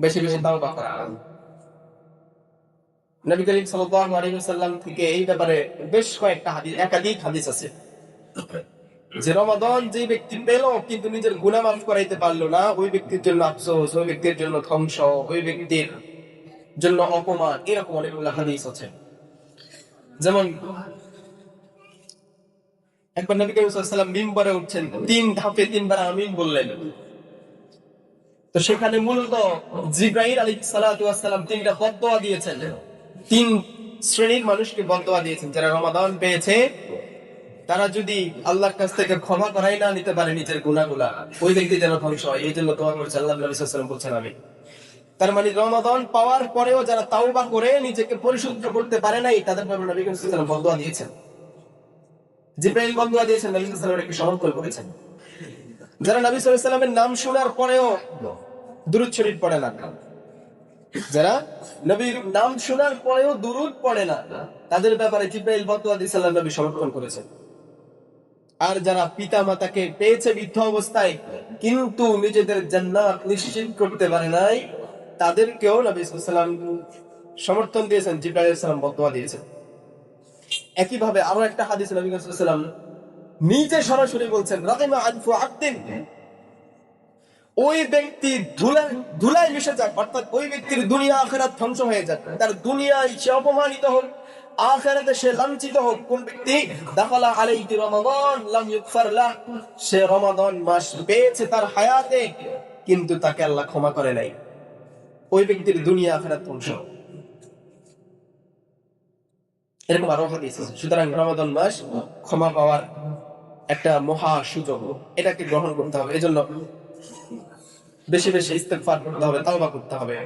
বেশি বেশি তাওবা করা। নবী করিম সাল্লাল্লাহু আলাইহি ওয়াসাল্লাম থেকে এই ব্যাপারে বেশ কয়েকটা হাদিস, একাধিক হাদিস আছে যে রমাদান যে ব্যক্তি পেল কিন্তু নিজের গুনাহ মাফ করাইতে পারলো না, ওই ব্যক্তির জন্য আফসোস, ওই ব্যক্তির জন্য ধ্বংস, ওই ব্যক্তির জন্য অপমান। এরকম অনেকগুলো হাদিস আছে। যেমন একবার নবী করিম সাল্লাল্লাহু আলাইহি ওয়াসাল্লাম মিম্বরে উঠছেন, 3 ধাপে 3 বার আমিন বললেন। তো সেখানে মূলত জিবরাইল আলাইহিস সালাতু ওয়াস সালাম 3টা বদদোয়া দিয়েছেন। 3 শ্রেণীর মানুষকে বদদোয়া দিয়েছেন যারা রমাদান পেয়েছে, তারা যদি আল্লাহর কাছ থেকে ক্ষমা করাই না নিতে পারে নিজের গুনাহগুলা, ওই ব্যক্তি যেন ধ্বংস হয়। এই জন্য দোয়া করেছেন আল্লাহ নবী সাল্লাল্লাহু আলাইহি ওয়াসাল্লাম বলছেন আমি। তার মানে রমাদান পাওয়ার পরেও যারা তাওবা করে নিজেকে পরিশুদ্ধ করতে পারে নাই, তাদের ব্যাপারে নবী সাল্লাল্লাহু আলাইহি ওয়াসাল্লাম বদদোয়া দিয়েছেন। জিবরাইল বদদোয়া দিয়েছেন, নবী সাল্লাল্লাহু আলাইহি ওয়াসাল্লাম একটু সমর্থন করেছেন। যারা নবী সাল্লাল্লাহু আলাইহি ওয়াসাল্লামের নাম শোনার পরেও দুরূদ শরীফ পড়ে না, যারা নবীর নাম শোনার পরেও দুরূদ পড়ে না, তাদের ব্যাপারে জিবরাইল বদদোয়া দিয়ে আল্লাহর নবী সমর্থন করেছেন। আর যারা পিতা মাতাকে পেয়েছে বৃদ্ধ অবস্থায় কিন্তু নিজেদের জান্নাত নিশ্চিত করতে পারে নাই, তাদেরকেও নবী সাল্লাল্লাহু আলাইহি ওয়াসাল্লাম সমর্থন দিয়েছেন, জিবরাইল আলাইহিস সালাম বদদোয়া দিয়েছেন। একইভাবে আরো একটা হাদিসে নবী সাল্লাল্লাহু আলাইহি ওয়াসাল্লাম নিজে সরাসরি বলছেন, রাকিমা আনফু আবদিন, ওই ব্যক্তি ধুলায় মিশে যাক, অর্থাৎ ওই ব্যক্তির দুনিয়া আখিরাত ধ্বংস হয়ে যাক, তার দুনিয়ায় সে অপমানিত হোক, আখিরাতে সে লাঞ্ছিত হোক। কোন ব্যক্তি দাখালা আলাইহি রমাদান লাম ইগফার লাহ, সে রমাদান মাস পেয়েছে তার হায়াতে কিন্তু তাকে আল্লাহ ক্ষমা করে নাই, ওই ব্যক্তির দুনিয়া আখিরাত ধ্বংস। এরকম আরো হাদিস আছে। সুতরাং রমাদান মাস ক্ষমা পাওয়ার একটা মহা সুযোগ, এটাকে গ্রহণ করতে হবে। এজন্য বেশি বেশি ইস্তেগফার করতে হবে, তাওবা করতে হবে।